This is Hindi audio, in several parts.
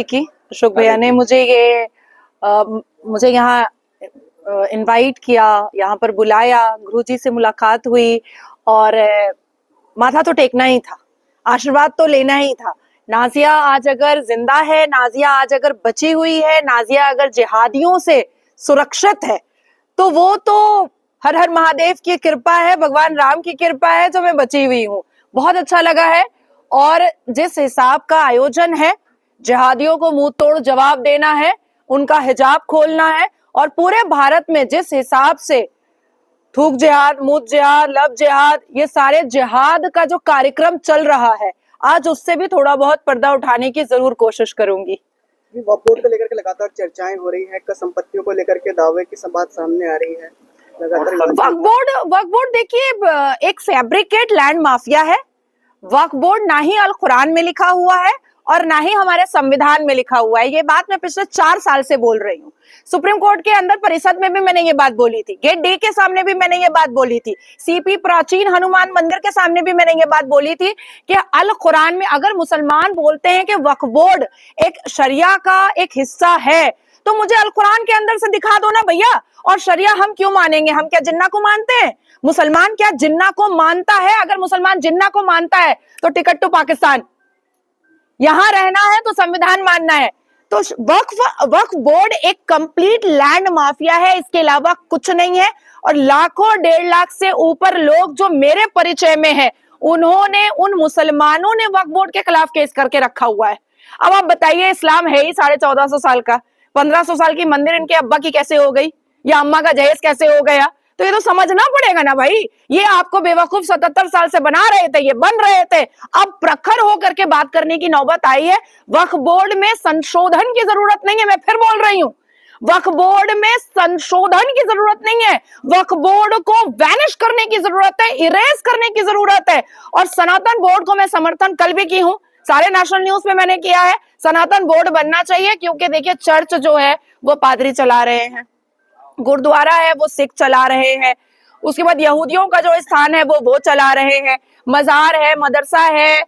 जी की। अशोक भैया ने मुझे यहाँ इनवाइट किया, यहाँ पर बुलाया, गुरुजी से मुलाकात हुई और माथा तो टेकना ही था, आशीर्वाद तो लेना ही था। नाजिया आज अगर जिंदा है, नाजिया आज अगर बची हुई है, नाजिया अगर जिहादियों से सुरक्षित है, तो वो तो हर हर महादेव की कृपा है, भगवान राम की कृपा है जो मैं बची हुई हूँ। बहुत अच्छा लगा है। और जिस हिसाब का आयोजन है, जिहादियों को मुंह तोड़ जवाब देना है, उनका हिजाब खोलना है, और पूरे भारत में जिस हिसाब से थूक जिहाद, मूत जिहाद, लब जिहाद, ये सारे जिहाद का जो कार्यक्रम चल रहा है, आज उससे भी थोड़ा बहुत पर्दा उठाने की जरूर कोशिश करूंगी। वक्फ बोर्ड को लेकर के लगातार चर्चाएं हो रही हैं, संपत्तियों को लेकर के दावे की बात सामने आ रही है। वक्फ बोर्ड देखिए एक फैब्रिकेट लैंड माफिया है। वक्फ बोर्ड ना ही अल कुरान में लिखा हुआ है और ना ही हमारे संविधान में लिखा हुआ है। ये बात मैं पिछले 4 साल से बोल रही हूँ। सुप्रीम कोर्ट के अंदर परिषद में भी मैंने ये बात बोली थी, गेट डी के सामने भी मैंने ये बात बोली थी, सीपी प्राचीन हनुमान मंदिर के सामने भी मैंने ये बात बोली थी कि अल कुरान में अगर मुसलमान बोलते हैं कि वक्फ बोर्ड एक शरिया का एक हिस्सा है, तो मुझे अल कुरान के अंदर से दिखा दो ना भैया। और शरिया हम क्यों मानेंगे? हम क्या जिन्ना को मानते हैं? मुसलमान क्या जिन्ना को मानता है? अगर मुसलमान जिन्ना को मानता है तो टिकट टू पाकिस्तान, यहां रहना है तो संविधान मानना है। तो वक्फ बोर्ड एक कंप्लीट लैंड माफिया है, इसके अलावा कुछ नहीं है। और लाखों 1.5 लाख से ऊपर लोग जो मेरे परिचय में है, उन्होंने, उन मुसलमानों ने वक्फ बोर्ड के खिलाफ केस करके रखा हुआ है। अब आप बताइए, इस्लाम है ही 1450 साल का, 1500 साल की मंदिर इनके अब्बा की कैसे हो गई, या अम्मा का जहेज कैसे हो गया? तो ये तो समझना पड़ेगा ना भाई। ये आपको बेवकूफ 77 साल से बना रहे थे, ये बन रहे थे, अब प्रखर होकर के बात करने की नौबत आई है। वक्फ बोर्ड में संशोधन की जरूरत नहीं है, मैं फिर बोल रही हूँ, वक्फ बोर्ड में संशोधन की जरूरत नहीं है। वक्फ बोर्ड को वैनिश करने की जरूरत है, इरेज करने की जरूरत है। और सनातन बोर्ड को मैं समर्थन कल भी की हूं, सारे नेशनल न्यूज में मैंने किया है, सनातन बोर्ड बनना चाहिए। क्योंकि देखिए, चर्च जो है वो पादरी चला रहे हैं, गुरुद्वारा है वो सिख चला रहे हैं, उसके बाद यहूदियों का जो स्थान है वो चला रहे हैं, मजार है, मदरसा है,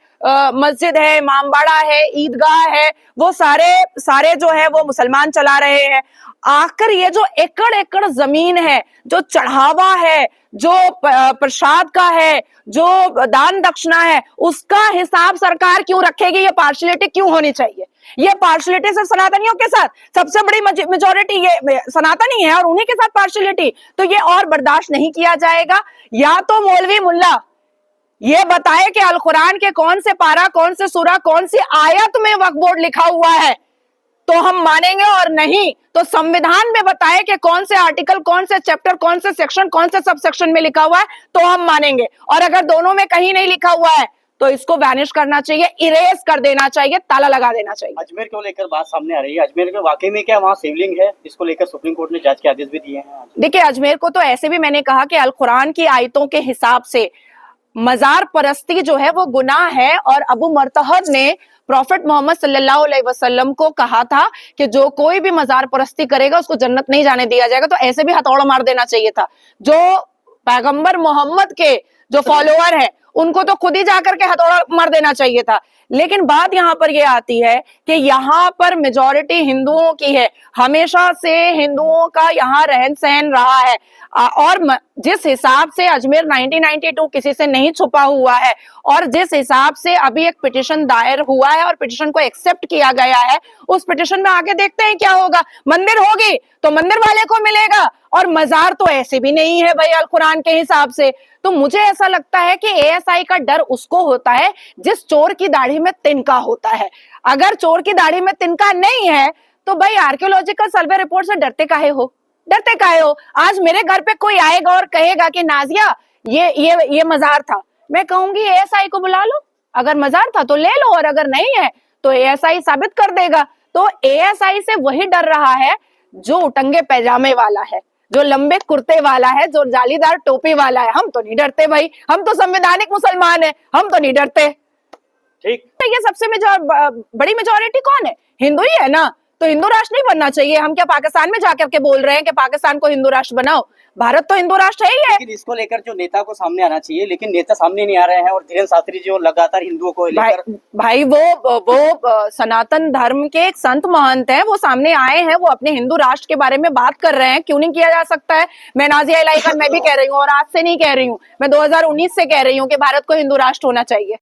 मस्जिद है, इमामबाड़ा है, ईदगाह है, वो सारे जो है वो मुसलमान चला रहे हैं। आखिर ये जो एकड़ एकड़ जमीन है, जो चढ़ावा है, जो प्रसाद का है, जो दान दक्षिणा है, उसका हिसाब सरकार क्यों रखेगी? ये पार्शियलिटी क्यों होनी चाहिए? ये पार्शियलिटी सिर्फ सनातनियों के साथ, सबसे बड़ी मेजोरिटी ये सनातनी है और उन्हीं के साथ पार्शियलिटी, तो ये और बर्दाश्त नहीं किया जाएगा। या तो मौलवी मुल्ला ये बताए कि अल कुरान के कौन से पारा, कौन से सूरा, कौन सी आयत में वक्फ बोर्ड लिखा हुआ है, तो हम मानेंगे, और नहीं तो संविधान में बताए कि कौन से आर्टिकल, कौन से चैप्टर, कौन से सेक्शन, कौन से सब सेक्शन में लिखा हुआ है, तो हम मानेंगे। और अगर दोनों में कहीं नहीं लिखा हुआ है तो इसको वैनिश करना चाहिए, इरेज कर देना चाहिए, ताला लगा देना चाहिए। अजमेर को लेकर बात सामने आ रही है, अजमेर में वाकई में क्या वहाँ शिवलिंग है, इसको लेकर सुप्रीम कोर्ट ने जांच के आदेश भी दिए हैं। देखिए, अजमेर को तो ऐसे भी मैंने कहा कि अल कुरान की आयतों के हिसाब से मजार परस्ती जो है वो गुनाह है। और अबू मरतहद ने प्रॉफिट मोहम्मद सल्लल्लाहु अलैहि वसल्लम को कहा था कि जो कोई भी मजार परस्ती करेगा उसको जन्नत नहीं जाने दिया जाएगा। तो ऐसे भी हथौड़ा मार देना चाहिए था। जो पैगंबर मोहम्मद के जो फॉलोअर है, उनको तो खुद ही जाकर के हथौड़ा मार देना चाहिए था। लेकिन बात यहाँ पर ये आती है कि यहाँ पर मेजॉरिटी हिंदुओं की है, हमेशा से हिंदुओं का यहाँ रहन सहन रहा है। और जिस हिसाब से अजमेर 1992 किसी से नहीं छुपा हुआ है, और जिस हिसाब से अभी एक पिटिशन दायर हुआ है और पिटिशन को एक्सेप्ट किया गया है, उस पिटिशन में आगे देखते हैं क्या होगा। मंदिर होगी तो मंदिर वाले को मिलेगा, और मजार तो ऐसे भी नहीं है भाई अल कुरान के हिसाब से। तो मुझे ऐसा लगता है कि एएसआई का डर उसको होता है जिस चोर की दाढ़ी में तिनका होता है। अगर चोर की दाढ़ी में तिनका नहीं है तो भाई आर्कियोलॉजिकल सर्वे रिपोर्ट से डरते काहे हो? डरते काहे हो? आज मेरे घर पे कोई आएगा और कहेगा कि नाजिया ये मजार था, मैं कहूंगी एएसआई को बुला लो, अगर मजार था तो ले लो, और अगर नहीं है तो एएसआई साबित कर देगा। तो एएसआई से वही डर रहा है जो उटंगे पैजामे वाला है, जो लंबे कुर्ते वाला है, जो जालीदार टोपी वाला है। हम तो नहीं डरते भाई, हम तो संवैधानिक मुसलमान है, हम तो नहीं डरते। ठीक, ये सबसे बड़ी मेजोरिटी कौन है? हिंदू ही है ना। तो हिंदू राष्ट्र नहीं बनना चाहिए। हम क्या पाकिस्तान में जाकर के बोल रहे हैं कि पाकिस्तान को हिंदू राष्ट्र बनाओ? भारत तो हिंदू राष्ट्र है ही है। लेकिन इसको लेकर जो नेता को सामने आना चाहिए, लेकिन नेता सामने नहीं आ रहे हैं। और धीरेन्द्र शास्त्री जो लगातार हिंदुओं को भाई लेकर भाई वो सनातन धर्म के एक संत महंत हैं, वो सामने आए हैं, वो अपने हिंदू राष्ट्र के बारे में बात कर रहे हैं, क्यों नहीं किया जा सकता है। मैं नाजिया इलाही खान मैं भी कह रही हूँ, और आज से नहीं कह रही हूँ, मैं 2019 से कह रही हूँ कि भारत को हिंदू राष्ट्र होना चाहिए।